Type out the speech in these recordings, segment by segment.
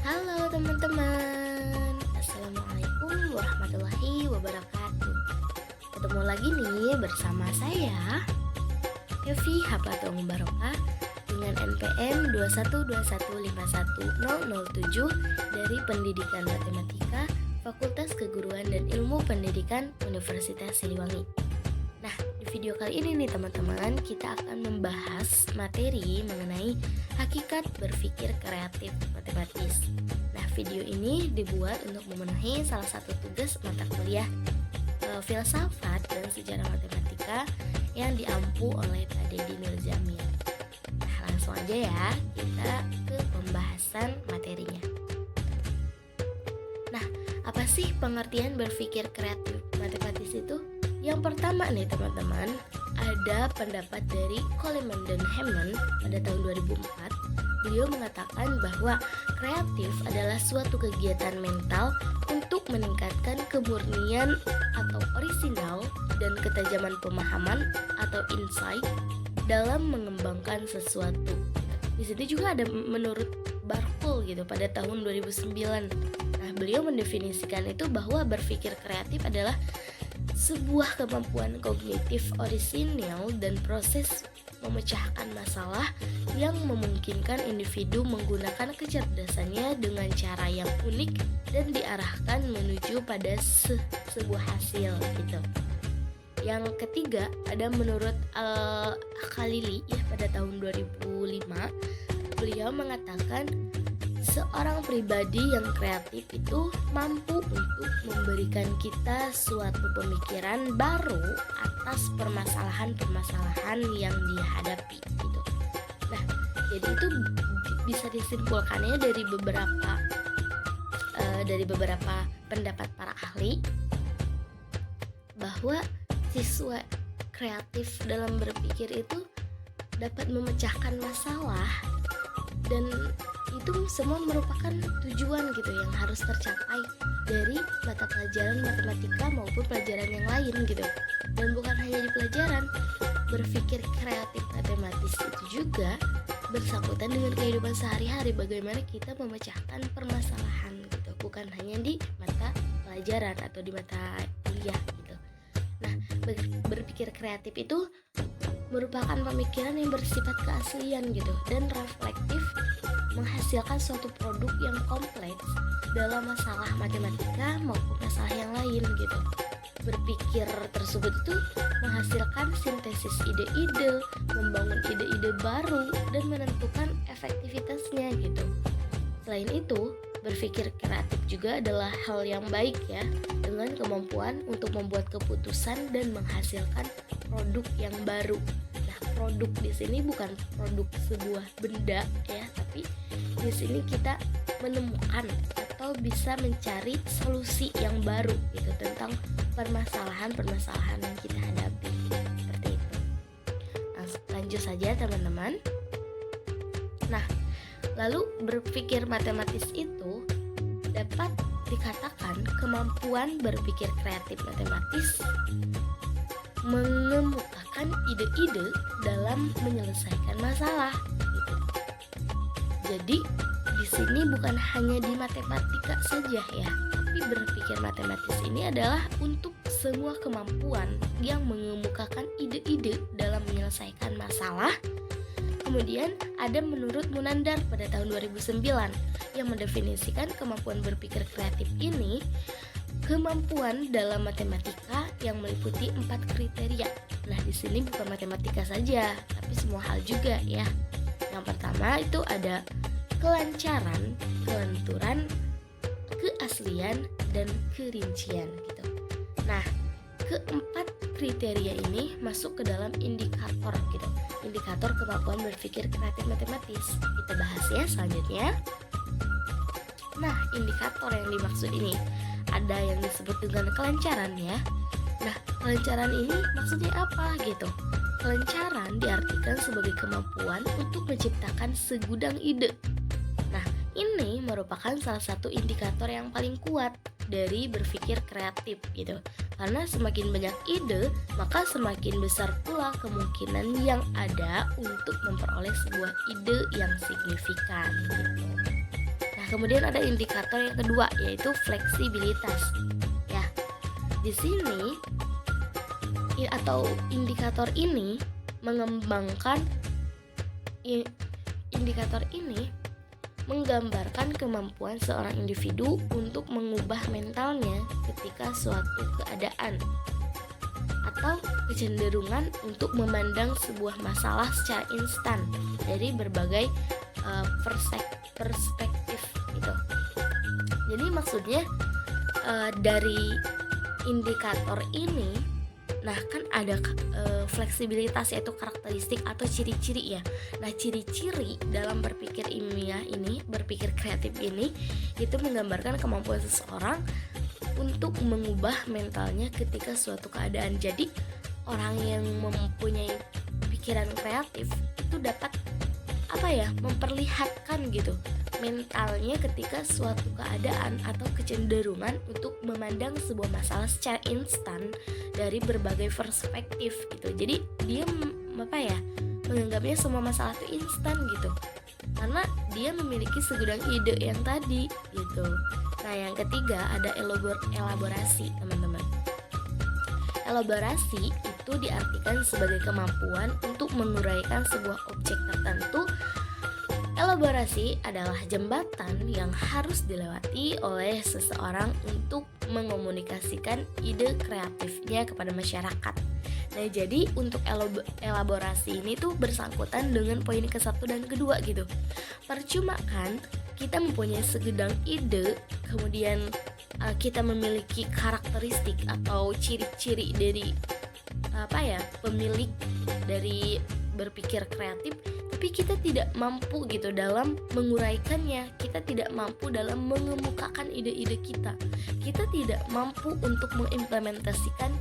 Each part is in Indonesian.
Halo teman-teman, Assalamualaikum warahmatullahi wabarakatuh. Ketemu lagi nih bersama saya Evi Haplatul Barokah dengan NPM 212151007 dari Pendidikan Matematika Fakultas Keguruan dan Ilmu Pendidikan Universitas Siliwangi. Nah, di video kali ini nih teman-teman, kita akan membahas materi mengenai hakikat berpikir kreatif matematis. Nah, video ini dibuat untuk memenuhi salah satu tugas mata kuliah filsafat dan sejarah matematika yang diampu oleh Pak Dedi Nurjamil. Nah, langsung aja ya, kita ke pembahasan materinya. Nah, apa sih pengertian berpikir kreatif matematis itu? Yang pertama nih teman-teman, ada pendapat dari Coleman dan Hammond pada tahun 2004. Beliau mengatakan bahwa kreatif adalah suatu kegiatan mental untuk meningkatkan kemurnian atau orisinal dan ketajaman pemahaman atau insight dalam mengembangkan sesuatu. Di sini juga ada menurut Barkul gitu pada tahun 2009. Nah, beliau mendefinisikan itu bahwa berpikir kreatif adalah sebuah kemampuan kognitif orisinal dan proses memecahkan masalah yang memungkinkan individu menggunakan kecerdasannya dengan cara yang unik dan diarahkan menuju pada sebuah hasil gitu. Yang ketiga ada menurut Al-Khalili ya pada tahun 2005. Beliau mengatakan seorang pribadi yang kreatif itu mampu untuk memberikan kita suatu pemikiran baru atas permasalahan-permasalahan yang dihadapi gitu. Nah, jadi itu bisa disimpulkannya dari beberapa pendapat para ahli bahwa siswa kreatif dalam berpikir itu dapat memecahkan masalah dan itu semua merupakan tujuan gitu yang harus tercapai dari mata pelajaran matematika maupun pelajaran yang lain gitu. Dan bukan hanya di pelajaran, berpikir kreatif matematis itu juga bersangkutan dengan kehidupan sehari-hari, bagaimana kita memecahkan permasalahan gitu, bukan hanya di mata pelajaran atau di mata kuliah gitu. Nah, berpikir kreatif itu merupakan pemikiran yang bersifat keaslian gitu dan reflektif, menghasilkan suatu produk yang kompleks dalam masalah matematika maupun masalah yang lain gitu. Berpikir tersebut itu menghasilkan sintesis ide-ide, membangun ide-ide baru dan menentukan efektivitasnya gitu. Selain itu, berpikir kreatif juga adalah hal yang baik ya, dengan kemampuan untuk membuat keputusan dan menghasilkan produk yang baru. Nah, produk di sini bukan produk sebuah benda ya, tapi di sini kita menemukan atau bisa mencari solusi yang baru gitu tentang permasalahan-permasalahan yang kita hadapi. Seperti itu. Lanjut saja teman-teman. Nah, lalu berpikir matematis itu dapat dikatakan kemampuan berpikir kreatif matematis mengemukakan ide-ide dalam menyelesaikan masalah gitu. Jadi di sini bukan hanya di matematika saja ya, tapi berpikir matematis ini adalah untuk semua kemampuan yang mengemukakan ide-ide dalam menyelesaikan masalah. Kemudian ada menurut Munandar pada tahun 2009 yang mendefinisikan kemampuan berpikir kreatif ini kemampuan dalam matematika yang meliputi 4 kriteria. Nah, di sini bukan matematika saja, tapi semua hal juga ya. Yang pertama itu ada kelancaran, kelenturan, keaslian, dan kerincian gitu. Nah, keempat kriteria ini masuk ke dalam indikator gitu. Indikator kemampuan berpikir kreatif matematis. Kita bahas ya selanjutnya. Nah, indikator yang dimaksud ini ada yang disebut dengan kelancaran ya. Nah, kelancaran ini maksudnya apa gitu? Kelancaran diartikan sebagai kemampuan untuk menciptakan segudang ide. Nah, ini merupakan salah satu indikator yang paling kuat dari berpikir kreatif gitu. Karena semakin banyak ide, maka semakin besar pula kemungkinan yang ada untuk memperoleh sebuah ide yang signifikan gitu. Nah, Nah, kemudian ada indikator yang kedua yaitu fleksibilitas. Ya, di sini atau indikator ini mengembangkan indikator ini menggambarkan kemampuan seorang individu untuk mengubah mentalnya ketika suatu keadaan atau kecenderungan untuk memandang sebuah masalah secara instan dari berbagai perspektif gitu. Jadi maksudnya dari indikator ini, nah kan ada fleksibilitas yaitu karakteristik atau ciri-ciri ya. Nah, ciri-ciri dalam berpikir ilmiah ini, berpikir kreatif ini, itu menggambarkan kemampuan seseorang untuk mengubah mentalnya ketika suatu keadaan. Jadi orang yang mempunyai pikiran kreatif itu dapat memperlihatkan gitu mentalnya ketika suatu keadaan atau kecenderungan untuk memandang sebuah masalah secara instan dari berbagai perspektif gitu. Jadi dia menganggapnya semua masalah itu instan gitu, karena dia memiliki segudang ide yang tadi gitu. Nah, yang ketiga ada elaborasi, teman-teman. Elaborasi itu diartikan sebagai kemampuan untuk menguraikan sebuah objek tertentu. Elaborasi adalah jembatan yang harus dilewati oleh seseorang untuk mengomunikasikan ide kreatifnya kepada masyarakat. Nah, jadi untuk elaborasi ini tuh bersangkutan dengan poin ke-1 dan kedua gitu. Percuma kan kita mempunyai segudang ide, kemudian kita memiliki karakteristik atau ciri-ciri dari pemilik dari berpikir kreatif, tapi kita tidak mampu gitu dalam menguraikannya, kita tidak mampu dalam mengemukakan ide-ide kita tidak mampu untuk mengimplementasikan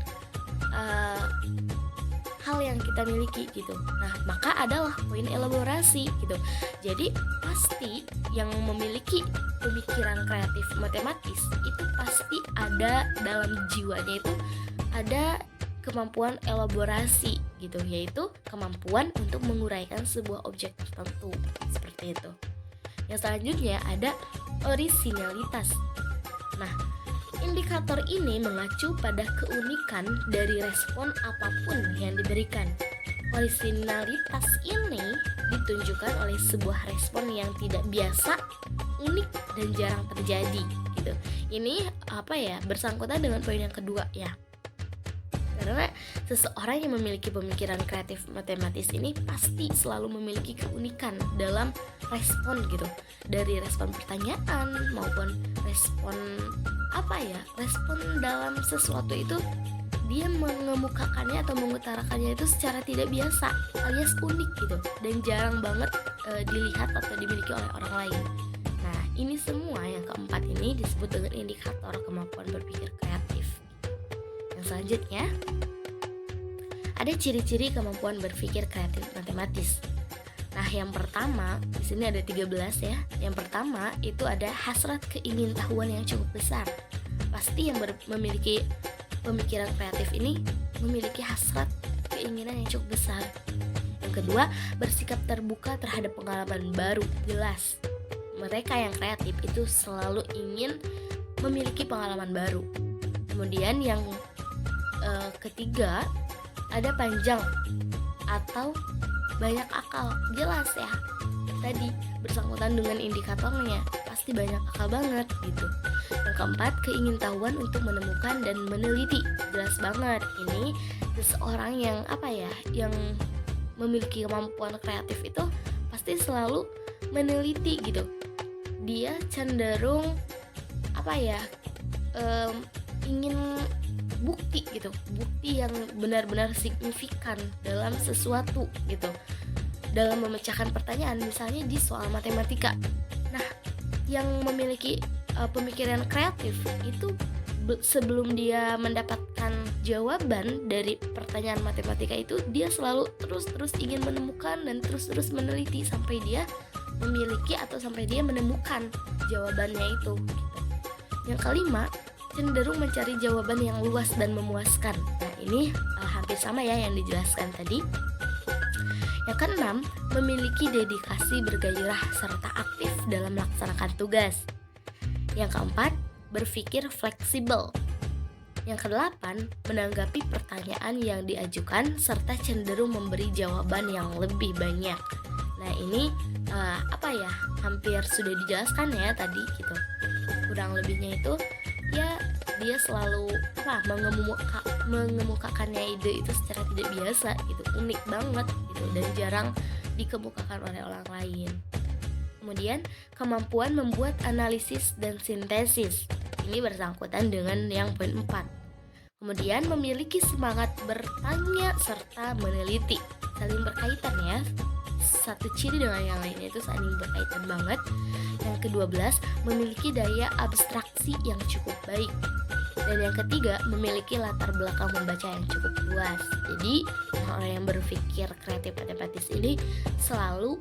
hal yang kita miliki gitu. Nah, maka adalah poin elaborasi gitu. Jadi pasti yang memiliki pemikiran kreatif matematis itu pasti ada dalam jiwanya itu ada kemampuan elaborasi gitu, yaitu kemampuan untuk menguraikan sebuah objek tertentu seperti itu. Yang selanjutnya ada orisinalitas. Nah, indikator ini mengacu pada keunikan dari respon apapun yang diberikan. Orisinalitas ini ditunjukkan oleh sebuah respon yang tidak biasa, unik, dan jarang terjadi gitu. Ini bersangkutan dengan poin yang kedua ya. Karena seseorang yang memiliki pemikiran kreatif matematis ini pasti selalu memiliki keunikan dalam respon gitu. Dari respon pertanyaan maupun respon respon dalam sesuatu itu dia mengemukakannya atau mengutarakannya itu secara tidak biasa alias unik gitu, dan jarang banget dilihat atau dimiliki oleh orang lain. Nah, ini semua yang keempat ini disebut dengan indikator kemampuan berpikir kreatif. Yang selanjutnya ada ciri-ciri kemampuan berpikir kreatif matematis. Nah, yang pertama di sini ada 13 ya. Yang pertama itu ada hasrat keingintahuan yang cukup besar. Pasti yang memiliki pemikiran kreatif ini memiliki hasrat keinginan yang cukup besar. Yang kedua, bersikap terbuka terhadap pengalaman baru. Jelas, mereka yang kreatif itu selalu ingin memiliki pengalaman baru. Kemudian yang ketiga, ada panjang atau banyak akal. Jelas ya, tadi bersangkutan dengan indikatornya pasti banyak akal banget gitu. Yang keempat, keingintahuan untuk menemukan dan meneliti. Jelas banget, ini seseorang yang yang memiliki kemampuan kreatif itu pasti selalu meneliti gitu. Dia cenderung ingin bukti gitu, bukti yang benar-benar signifikan dalam sesuatu gitu, dalam memecahkan pertanyaan, misalnya di soal matematika. Nah, yang memiliki pemikiran kreatif itu sebelum dia mendapatkan jawaban dari pertanyaan matematika itu, dia selalu terus ingin menemukan dan terus meneliti sampai dia memiliki atau sampai dia menemukan jawabannya itu gitu. Yang kelima, cenderung mencari jawaban yang luas dan memuaskan. Nah, ini hampir sama ya yang dijelaskan tadi. Yang keenam, memiliki dedikasi bergairah serta aktif dalam melaksanakan tugas. Yang keempat, berpikir fleksibel. Yang kedelapan, menanggapi pertanyaan yang diajukan serta cenderung memberi jawaban yang lebih banyak. Nah ini hampir sudah dijelaskan ya tadi gitu. Kurang lebihnya itu ya dia selalu mengemukakannya ide itu secara tidak biasa gitu, unik banget gitu dan jarang dikemukakan oleh orang lain. Kemudian kemampuan membuat analisis dan sintesis. Ini bersangkutan dengan yang poin 4. Kemudian memiliki semangat bertanya serta meneliti. Saling berkaitan ya. Satu ciri dengan yang lainnya itu saling berkaitan banget. Yang ke-12, memiliki daya abstraksi yang cukup baik. Dan yang ketiga, memiliki latar belakang membaca yang cukup luas. Jadi orang yang berpikir kreatif matematis ini selalu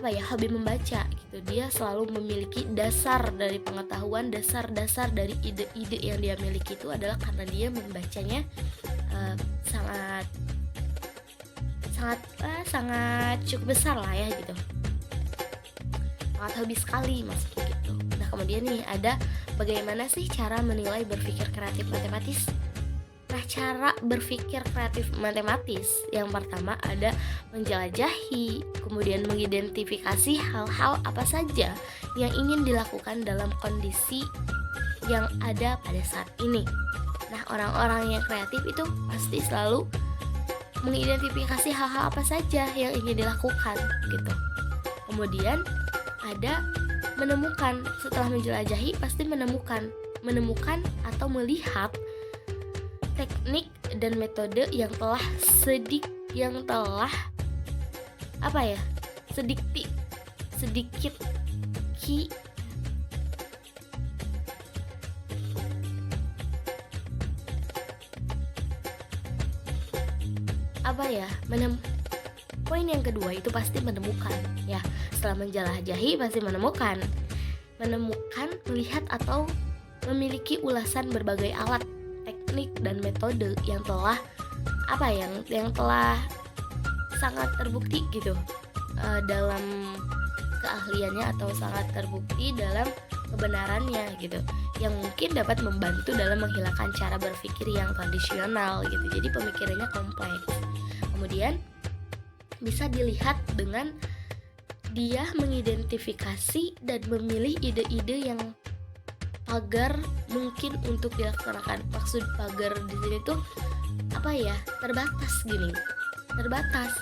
hobi membaca gitu. Dia selalu memiliki dasar dari pengetahuan, dasar dari ide-ide yang dia miliki itu adalah karena dia membacanya sangat cukup besar lah ya gitu. Sangat hobi sekali maksudnya gitu. Nah kemudian nih ada bagaimana sih cara menilai berpikir kreatif matematis? Nah, cara berpikir kreatif matematis yang pertama ada menjelajahi, kemudian mengidentifikasi hal-hal apa saja yang ingin dilakukan dalam kondisi yang ada pada saat ini. Nah, orang-orang yang kreatif itu pasti selalu mengidentifikasi hal-hal apa saja yang ingin dilakukan gitu. Kemudian ada menemukan, setelah menjelajahi pasti menemukan atau melihat teknik dan metode yang telah sedikit poin yang kedua itu pasti menemukan ya. Setelah menjelajahi pasti menemukan, melihat atau memiliki ulasan berbagai alat, teknik dan metode yang telah yang telah sangat terbukti gitu dalam keahliannya atau sangat terbukti dalam kebenarannya gitu, yang mungkin dapat membantu dalam menghilangkan cara berpikir yang tradisional gitu. Jadi pemikirannya kompleks. Kemudian bisa dilihat dengan dia mengidentifikasi dan memilih ide-ide yang pagar mungkin untuk dilaksanakan. Maksud pagar di sini tuh terbatas.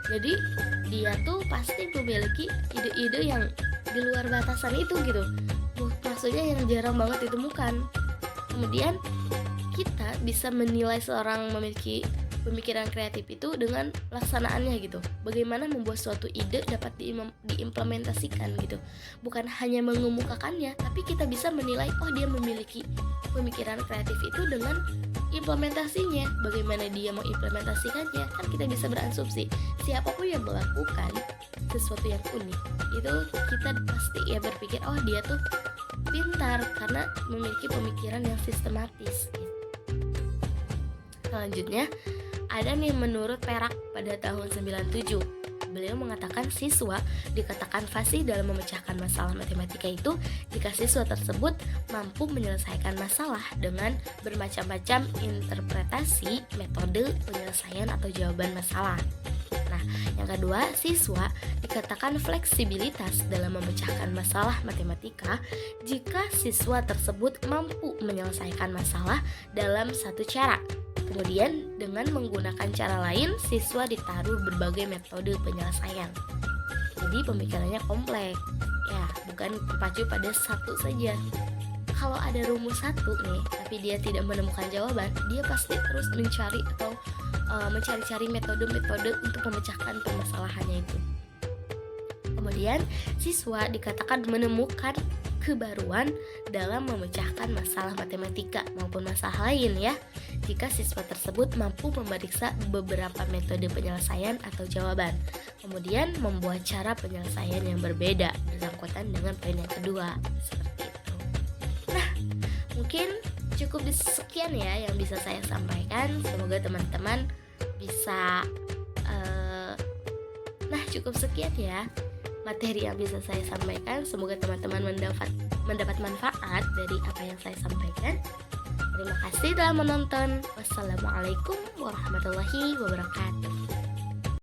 Jadi dia tuh pasti memiliki ide-ide yang di luar batasan itu gitu. Maksudnya yang jarang banget ditemukan. Kemudian kita bisa menilai seorang memiliki pemikiran kreatif itu dengan laksanaannya gitu. Bagaimana membuat suatu ide dapat diimplementasikan gitu. Bukan hanya mengemukakannya, tapi kita bisa menilai dia memiliki pemikiran kreatif itu dengan implementasinya. Bagaimana dia mengimplementasikannya, kan kita bisa berasumsi siapapun yang melakukan sesuatu yang unik itu kita pasti berpikir dia tuh pintar karena memiliki pemikiran yang sistematis gitu. Selanjutnya ada nih menurut Perak pada tahun 97. Beliau mengatakan siswa dikatakan fasih dalam memecahkan masalah matematika itu jika siswa tersebut mampu menyelesaikan masalah dengan bermacam-macam interpretasi metode penyelesaian atau jawaban masalah. Nah, yang kedua, siswa dikatakan fleksibilitas dalam memecahkan masalah matematika jika siswa tersebut mampu menyelesaikan masalah dalam satu cara. Kemudian dengan menggunakan cara lain, siswa ditaruh berbagai metode penyelesaian. Jadi pemikirannya kompleks, ya bukan terpacu pada satu saja. Kalau ada rumus satu nih, tapi dia tidak menemukan jawaban, dia pasti terus mencari atau mencari-cari metode-metode untuk memecahkan permasalahannya itu. Kemudian siswa dikatakan menemukan kebaruan dalam memecahkan masalah matematika maupun masalah lain ya, jika siswa tersebut mampu memeriksa beberapa metode penyelesaian atau jawaban, kemudian membuat cara penyelesaian yang berbeda bersangkutan dengan poin yang kedua, seperti itu. Nah, mungkin cukup sekian ya yang bisa saya sampaikan. Semoga teman-teman bisa Nah, cukup sekian ya materi yang bisa saya sampaikan. Semoga teman-teman mendapat manfaat dari apa yang saya sampaikan. Terima kasih telah menonton. Wassalamualaikum warahmatullahi wabarakatuh.